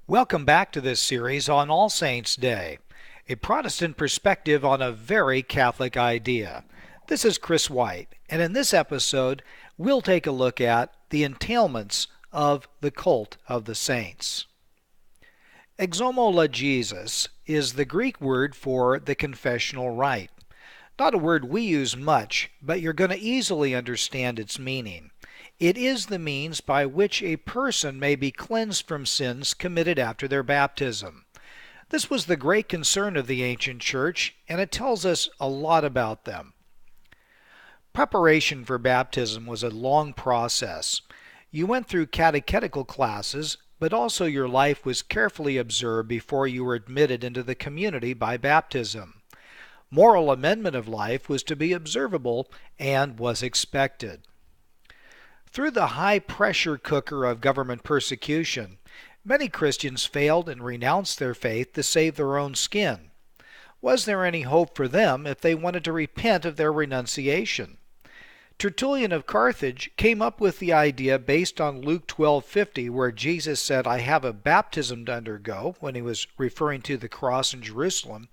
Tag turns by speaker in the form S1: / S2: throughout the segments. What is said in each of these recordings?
S1: Welcome back to this series on All Saints' Day, a Protestant perspective on a very Catholic idea. This is Chris White, and in this episode, we'll take a look at the entailments of the cult of the saints. Exomologesis is the Greek word for the confessional rite. Not a word we use much, but you're going to easily understand its meaning. It is the means by which a person may be cleansed from sins committed after their baptism. This was the great concern of the ancient church, and it tells us a lot about them. Preparation for baptism was a long process. You went through catechetical classes, but also your life was carefully observed before you were admitted into the community by baptism. Moral amendment of life was to be observable and was expected. Through the high-pressure cooker of government persecution, many Christians failed and renounced their faith to save their own skin. Was there any hope for them if they wanted to repent of their renunciation? Tertullian of Carthage came up with the idea based on Luke 12:50, where Jesus said, "I have a baptism to undergo," when he was referring to the cross in Jerusalem,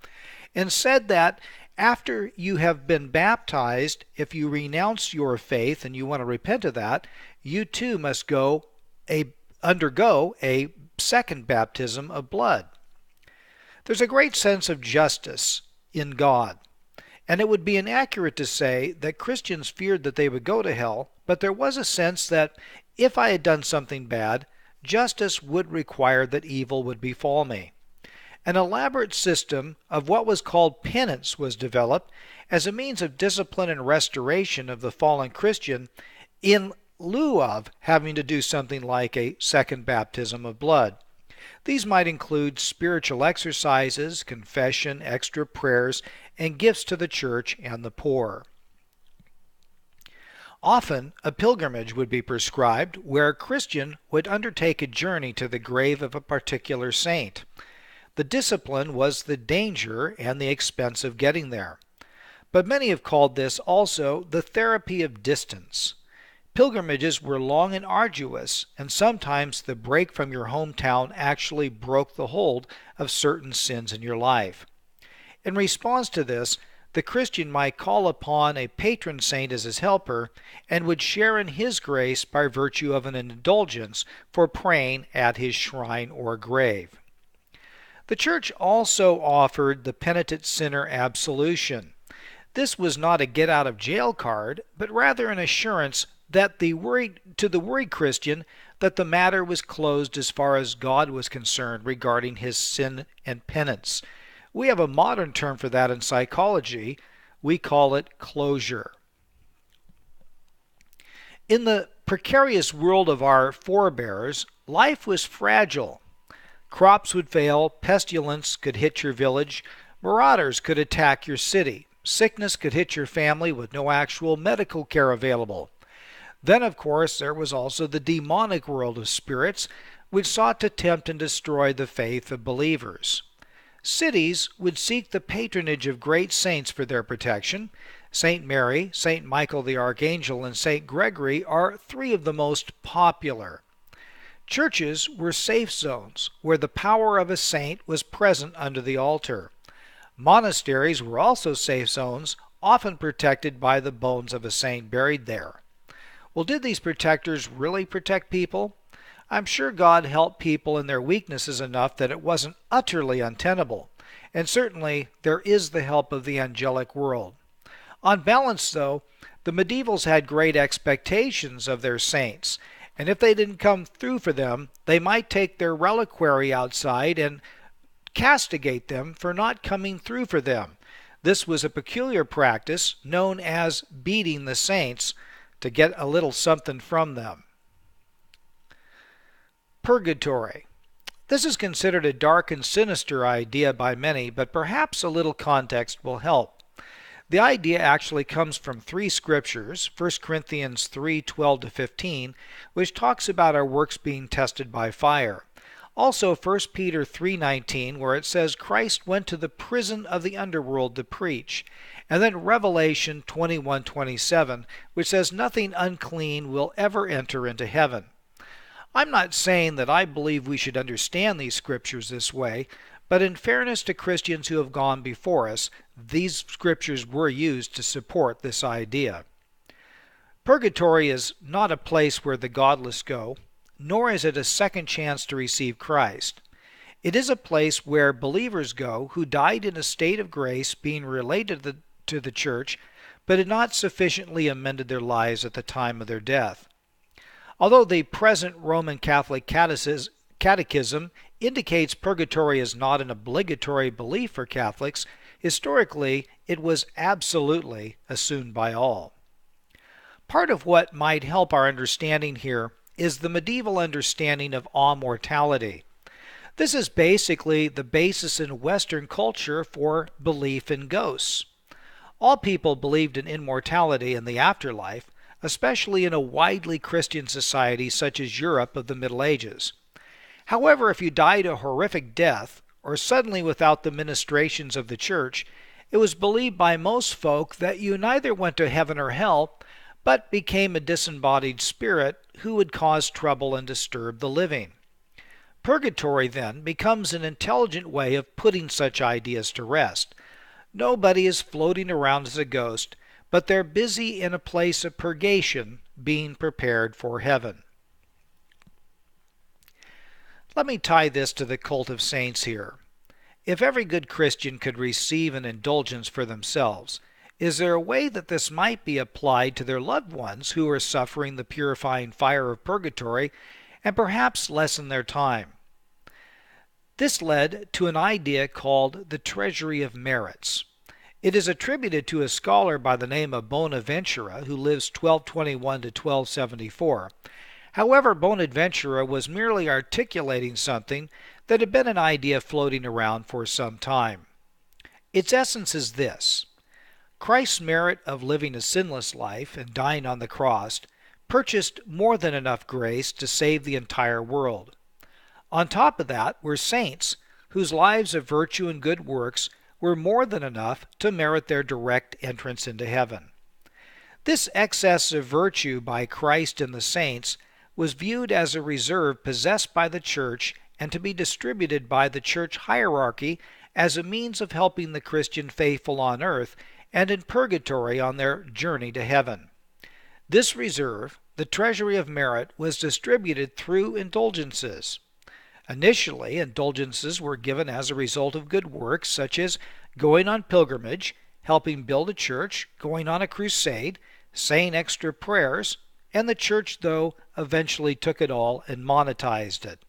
S1: and said that after you have been baptized, if you renounce your faith and you want to repent of that, you too must undergo a second baptism of blood. There's a great sense of justice in God, and it would be inaccurate to say that Christians feared that they would go to hell, but there was a sense that if I had done something bad, justice would require that evil would befall me. An elaborate system of what was called penance was developed as a means of discipline and restoration of the fallen Christian in lieu of having to do something like a second baptism of blood. These might include spiritual exercises, confession, extra prayers, and gifts to the church and the poor. Often, a pilgrimage would be prescribed where a Christian would undertake a journey to the grave of a particular saint. The discipline was the danger and the expense of getting there. But many have called this also the therapy of distance. Pilgrimages were long and arduous, and sometimes the break from your hometown actually broke the hold of certain sins in your life. In response to this, the Christian might call upon a patron saint as his helper and would share in his grace by virtue of an indulgence for praying at his shrine or grave. The Church also offered the penitent sinner absolution. This was not a get-out-of-jail card, but rather an assurance that to the worried Christian that the matter was closed as far as God was concerned regarding his sin and penance. We have a modern term for that in psychology. We call it closure. In the precarious world of our forebears, life was fragile. Crops would fail, pestilence could hit your village, marauders could attack your city, sickness could hit your family with no actual medical care available. Then, of course, there was also the demonic world of spirits, which sought to tempt and destroy the faith of believers. Cities would seek the patronage of great saints for their protection. St. Mary, St. Michael the Archangel, and St. Gregory are three of the most popular. Churches were safe zones where the power of a saint was present under the altar. Monasteries were also safe zones, often protected by the bones of a saint buried there. Well, did these protectors really protect people? I'm sure God helped people in their weaknesses enough that it wasn't utterly untenable, and certainly there is the help of the angelic world. On balance, though, the medievals had great expectations of their saints, and if they didn't come through for them, they might take their reliquary outside and castigate them for not coming through for them. This was a peculiar practice known as beating the saints to get a little something from them. Purgatory. This is considered a dark and sinister idea by many, but perhaps a little context will help. The idea actually comes from three scriptures, 1 Corinthians 3:12-15, which talks about our works being tested by fire. Also 1 Peter 3:19, where it says Christ went to the prison of the underworld to preach. And then Revelation 21:27, which says nothing unclean will ever enter into heaven. I'm not saying that I believe we should understand these scriptures this way, but in fairness to Christians who have gone before us, these scriptures were used to support this idea. Purgatory is not a place where the godless go, nor is it a second chance to receive Christ. It is a place where believers go who died in a state of grace, being related to the church, but had not sufficiently amended their lives at the time of their death. Although the present Roman Catholic Catechism indicates purgatory is not an obligatory belief for Catholics, historically it was absolutely assumed by all. Part of what might help our understanding here is the medieval understanding of immortality. This is basically the basis in Western culture for belief in ghosts. All people believed in immortality and the afterlife, especially in a widely Christian society such as Europe of the Middle Ages. However, if you died a horrific death, or suddenly without the ministrations of the church, it was believed by most folk that you neither went to heaven or hell, but became a disembodied spirit who would cause trouble and disturb the living. Purgatory, then, becomes an intelligent way of putting such ideas to rest. Nobody is floating around as a ghost, but they're busy in a place of purgation, being prepared for heaven. Let me tie this to the cult of saints here. If every good Christian could receive an indulgence for themselves, is there a way that this might be applied to their loved ones who are suffering the purifying fire of purgatory and perhaps lessen their time? This led to an idea called the treasury of merits. It is attributed to a scholar by the name of Bonaventura, who lives 1221 to 1274. However, Bonaventura was merely articulating something that had been an idea floating around for some time. Its essence is this: Christ's merit of living a sinless life and dying on the cross purchased more than enough grace to save the entire world. On top of that were saints whose lives of virtue and good works were more than enough to merit their direct entrance into heaven. This excess of virtue by Christ and the saints was viewed as a reserve possessed by the church and to be distributed by the church hierarchy as a means of helping the Christian faithful on earth and in purgatory on their journey to heaven. This reserve, the treasury of merit, was distributed through indulgences. Initially, indulgences were given as a result of good works such as going on pilgrimage, helping build a church, going on a crusade, saying extra prayers, and the church, though, eventually took it all and monetized it.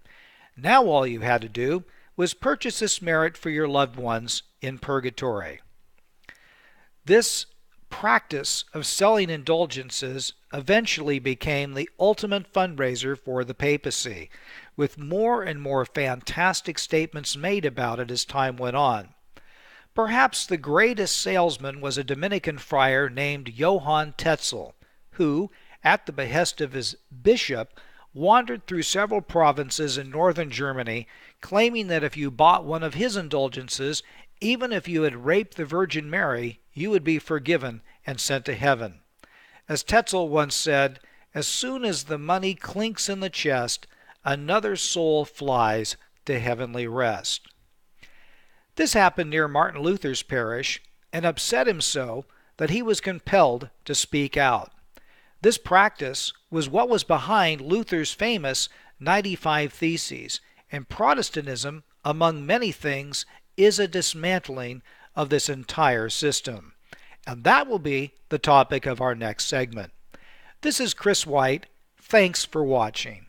S1: Now all you had to do was purchase this merit for your loved ones in purgatory. This practice of selling indulgences eventually became the ultimate fundraiser for the papacy, with more and more fantastic statements made about it as time went on. Perhaps the greatest salesman was a Dominican friar named Johann Tetzel, who, at the behest of his bishop, wandered through several provinces in northern Germany, claiming that if you bought one of his indulgences, even if you had raped the Virgin Mary, you would be forgiven and sent to heaven. As Tetzel once said, as soon as the money clinks in the chest, another soul flies to heavenly rest. This happened near Martin Luther's parish and upset him so that he was compelled to speak out. This practice was what was behind Luther's famous 95 Theses, and Protestantism, among many things, is a dismantling of this entire system. And that will be the topic of our next segment. This is Chris White. Thanks for watching.